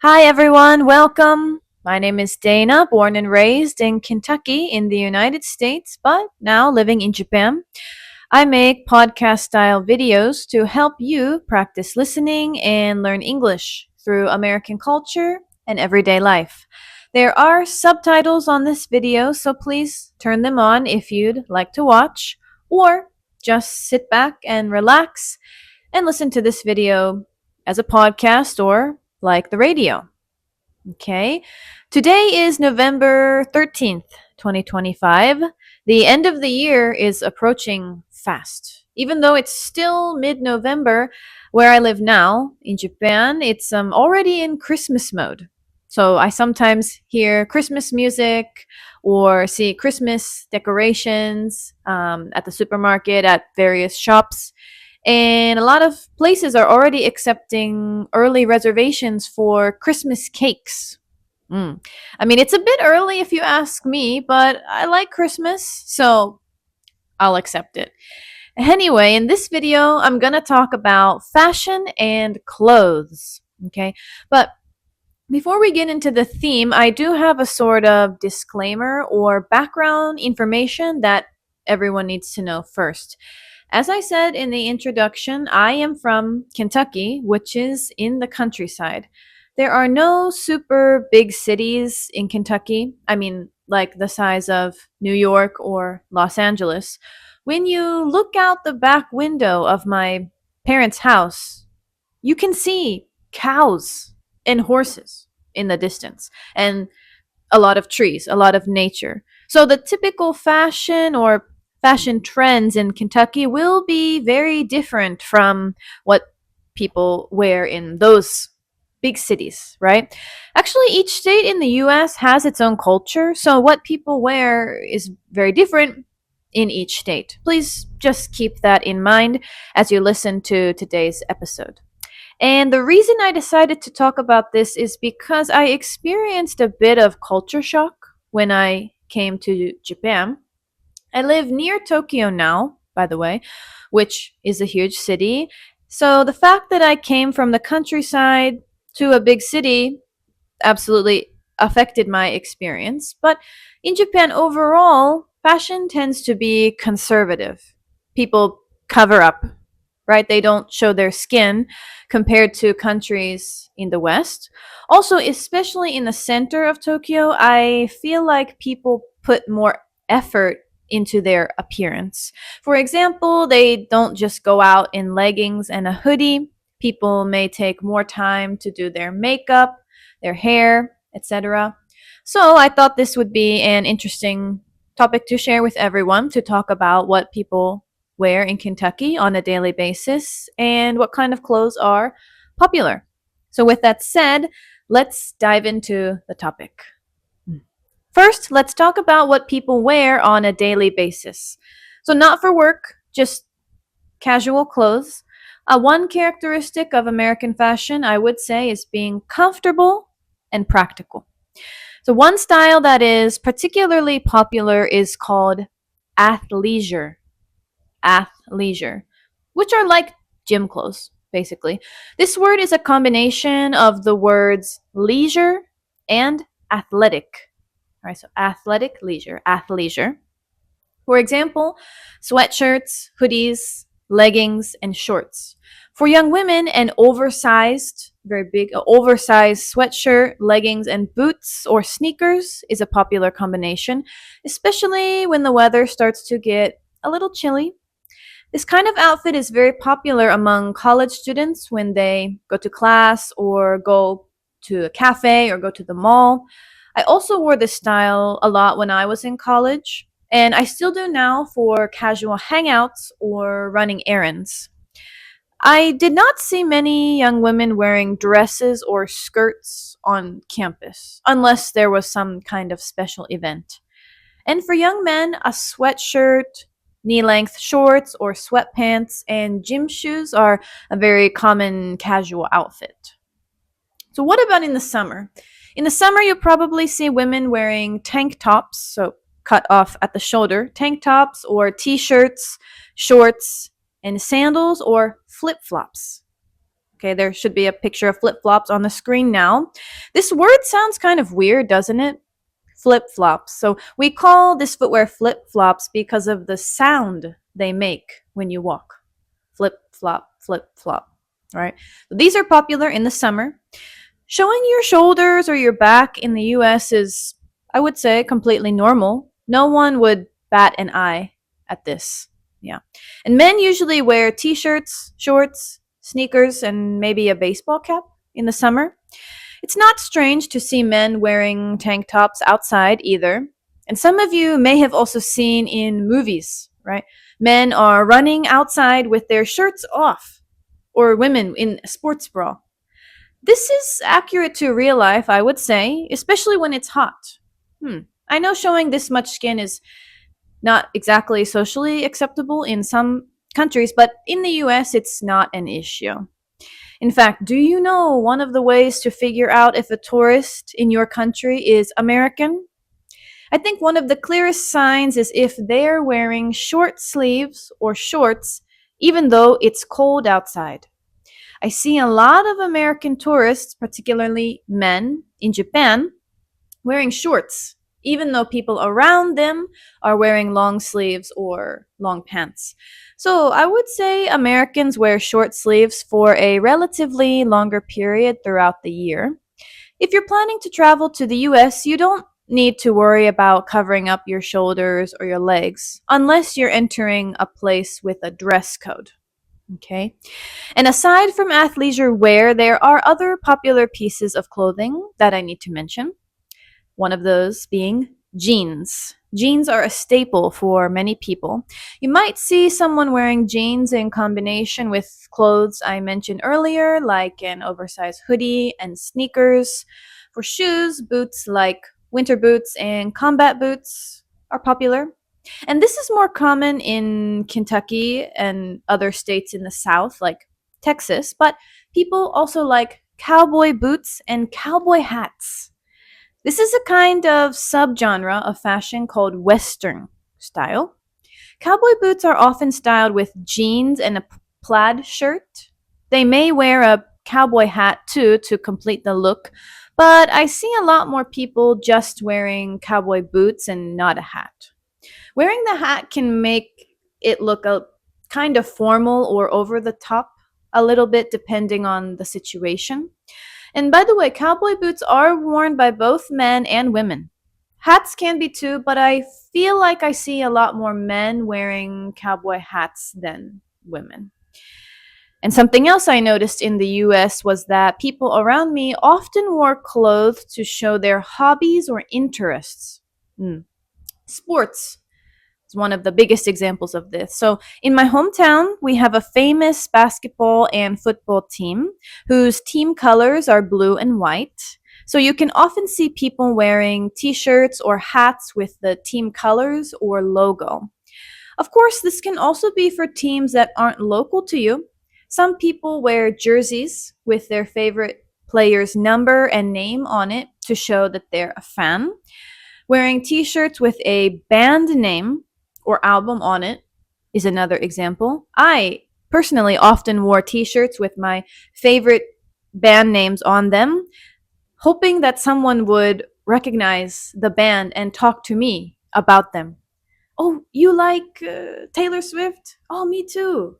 Hi everyone, welcome. My name is Dana, born and raised in Kentucky in the United States, but now living in Japan. I make podcast style videos to help you practice listening and learn English through American culture and everyday life. There are subtitles on this video, so please turn them on if you'd like to watch, or just sit back and relax and listen to this video as a podcast or like the radio. Okay. Today is November 13th, 2025. The end of the year is approaching fast. Even though it's still mid-November where I live now in Japan, it's already in Christmas mode. So I sometimes hear Christmas music or see Christmas decorations at the supermarket, at various shops. And a lot of places are already accepting early reservations for Christmas cakes. I mean, it's a bit early if you ask me, but I like Christmas, so I'll accept it. Anyway, in this video, I'm going to talk about fashion and clothes. Okay, but before we get into the theme, I do have a sort of disclaimer or background information that everyone needs to know first. As I said in the introduction, I am from Kentucky, which is in the countryside. There are no super big cities in Kentucky. I mean, like the size of New York or Los Angeles. When you look out the back window of my parents' house, you can see cows and horses in the distance, and a lot of trees, a lot of nature. So the typical fashion or fashion trends in Kentucky will be very different from what people wear in those big cities, right? Actually, each state in the US has its own culture, so what people wear is very different in each state. Please just keep that in mind as you listen to today's episode. And the reason I decided to talk about this is because I experienced a bit of culture shock when I came to Japan. I live near Tokyo now, by the way, which is a huge city. So the fact that I came from the countryside to a big city absolutely affected my experience. But in Japan overall, fashion tends to be conservative. People cover up, right? They don't show their skin compared to countries in the West. Also, especially in the center of Tokyo, I feel like people put more effort into their appearance. For example, they don't just go out in leggings and a hoodie. People may take more time to do their makeup, their hair, etc. So I thought this would be an interesting topic to share with everyone, to talk about what people wear in Kentucky on a daily basis and what kind of clothes are popular. So with that said, let's dive into the topic. First, let's talk about what people wear on a daily basis. So not for work, just casual clothes. One characteristic of American fashion, I would say, is being comfortable and practical. So one style that is particularly popular is called athleisure. Athleisure, which are like gym clothes, basically. This word is a combination of the words leisure and athletic. All right, so athletic, leisure, athleisure. For example, sweatshirts, hoodies, leggings, and shorts. For young women, an oversized, very big, oversized sweatshirt, leggings, and boots or sneakers is a popular combination, especially when the weather starts to get a little chilly. This kind of outfit is very popular among college students when they go to class or go to a cafe or go to the mall. I also wore this style a lot when I was in college, and I still do now for casual hangouts or running errands. I did not see many young women wearing dresses or skirts on campus, unless there was some kind of special event. And for young men, a sweatshirt, knee-length shorts or sweatpants, and gym shoes are a very common casual outfit. So what about in the summer? In the summer, you'll probably see women wearing tank tops, so cut off at the shoulder, tank tops or t-shirts, shorts, and sandals or flip-flops. Okay, there should be a picture of flip-flops on the screen now. This word sounds kind of weird, doesn't it? Flip-flops. So we call this footwear flip-flops because of the sound they make when you walk. Flip-flop, flip-flop, right? These are popular in the summer. Showing your shoulders or your back in the US is, I would say, completely normal. No one would bat an eye at this. Yeah. And men usually wear t-shirts, shorts, sneakers, and maybe a baseball cap in the summer. It's not strange to see men wearing tank tops outside either. And some of you may have also seen in movies, right? Men are running outside with their shirts off, or women in a sports bra. This is accurate to real life, I would say, especially when it's hot. I know showing this much skin is not exactly socially acceptable in some countries, but in the US, it's not an issue. In fact, do you know one of the ways to figure out if a tourist in your country is American? I think one of the clearest signs is if they're wearing short sleeves or shorts, even though it's cold outside. I see a lot of American tourists, particularly men in Japan, wearing shorts, even though people around them are wearing long sleeves or long pants. So I would say Americans wear short sleeves for a relatively longer period throughout the year. If you're planning to travel to the US, you don't need to worry about covering up your shoulders or your legs unless you're entering a place with a dress code. Okay. And aside from athleisure wear, there are other popular pieces of clothing that I need to mention. One of those being jeans. Jeans are a staple for many people. You might see someone wearing jeans in combination with clothes I mentioned earlier, like an oversized hoodie and sneakers. For shoes, boots like winter boots and combat boots are popular. And this is more common in Kentucky and other states in the South, like Texas, but people also like cowboy boots and cowboy hats. This is a kind of subgenre of fashion called Western style. Cowboy boots are often styled with jeans and a plaid shirt. They may wear a cowboy hat too to complete the look, but I see a lot more people just wearing cowboy boots and not a hat. Wearing the hat can make it look a kind of formal or over the top a little bit depending on the situation. And by the way, cowboy boots are worn by both men and women. Hats can be too, but I feel like I see a lot more men wearing cowboy hats than women. And something else I noticed in the US was that people around me often wore clothes to show their hobbies or interests. Sports is one of the biggest examples of this. So in my hometown, we have a famous basketball and football team whose team colors are blue and white. So you can often see people wearing t-shirts or hats with the team colors or logo. Of course, this can also be for teams that aren't local to you. Some people wear jerseys with their favorite player's number and name on it to show that they're a fan. Wearing t-shirts with a band name or album on it is another example. I personally often wore t-shirts with my favorite band names on them, hoping that someone would recognize the band and talk to me about them. Oh, you like Taylor Swift? Oh, me too.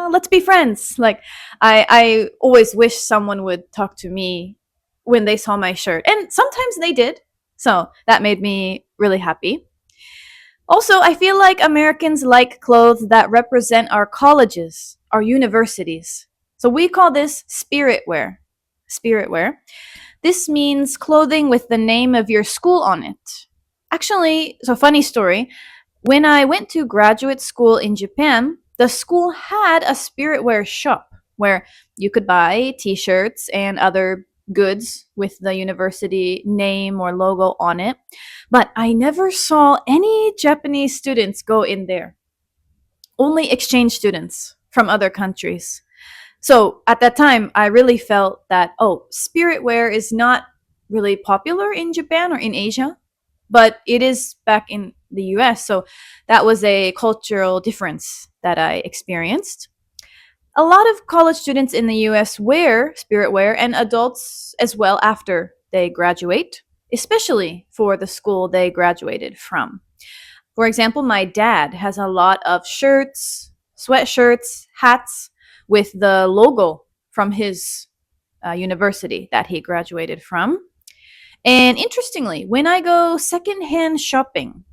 Let's be friends. Like, I always wish someone would talk to me when they saw my shirt. And sometimes they did. So that made me really happy. Also, I feel like Americans like clothes that represent our colleges, our universities. So we call this spiritwear. Spiritwear. This means clothing with the name of your school on it. Actually, so funny story. When I went to graduate school in Japan, the school had a spiritwear shop where you could buy t-shirts and other goods with the university name or logo on it. But I never saw any Japanese students go in there. Only exchange students from other countries. So at that time, I really felt that, spiritwear is not really popular in Japan or in Asia, but it is back in the US. So that was a cultural difference that I experienced. A lot of college students in the US wear spiritwear and adults as well after they graduate, especially for the school they graduated from. For example, my dad has a lot of shirts, sweatshirts, hats with the logo from his university that he graduated from. And interestingly, when I go secondhand shopping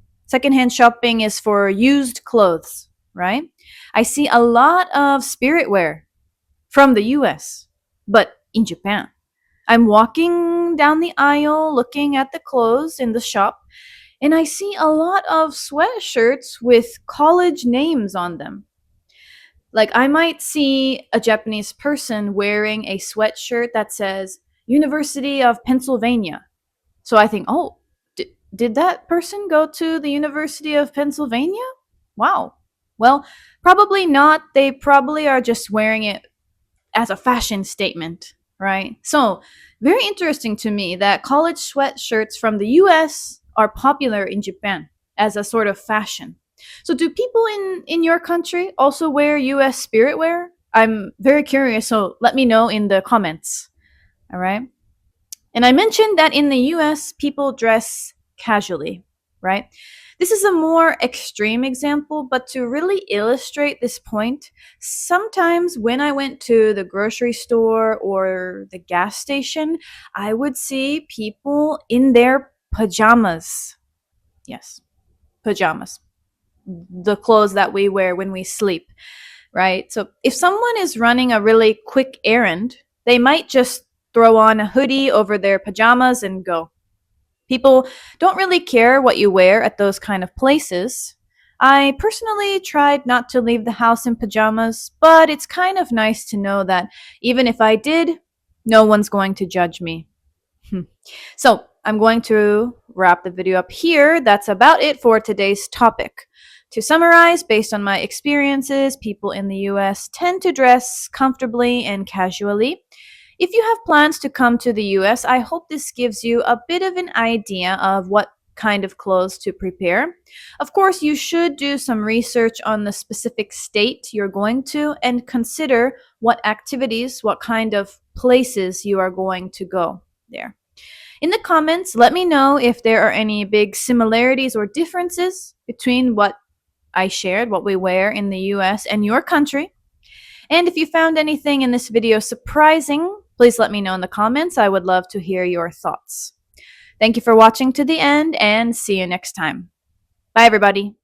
is for used clothes, right? I see a lot of spiritwear from the US, but in Japan. I'm walking down the aisle looking at the clothes in the shop, and I see a lot of sweatshirts with college names on them. Like I might see a Japanese person wearing a sweatshirt that says University of Pennsylvania. So I think, oh, did that person go to the University of Pennsylvania? Wow. Well, probably not. They probably are just wearing it as a fashion statement, right? So, very interesting to me that college sweatshirts from the US are popular in Japan as a sort of fashion. So, do people in your country also wear US spiritwear? I'm very curious, so let me know in the comments. All right. And I mentioned that in the US, people dress casually, right? This is a more extreme example, but to really illustrate this point, sometimes when I went to the grocery store or the gas station, I would see people in their pajamas. Yes, pajamas. The clothes that we wear when we sleep, right? So if someone is running a really quick errand, they might just throw on a hoodie over their pajamas and go. People don't really care what you wear at those kind of places. I personally tried not to leave the house in pajamas, but it's kind of nice to know that even if I did, no one's going to judge me. So I'm going to wrap the video up here. That's about it for today's topic. To summarize, based on my experiences, people in the US tend to dress comfortably and casually. If you have plans to come to the US, I hope this gives you a bit of an idea of what kind of clothes to prepare. Of course, you should do some research on the specific state you're going to and consider what activities, what kind of places you are going to go there. In the comments, let me know if there are any big similarities or differences between what I shared, what we wear in the US and your country. And if you found anything in this video surprising, please let me know in the comments. I would love to hear your thoughts. Thank you for watching to the end and see you next time. Bye, everybody.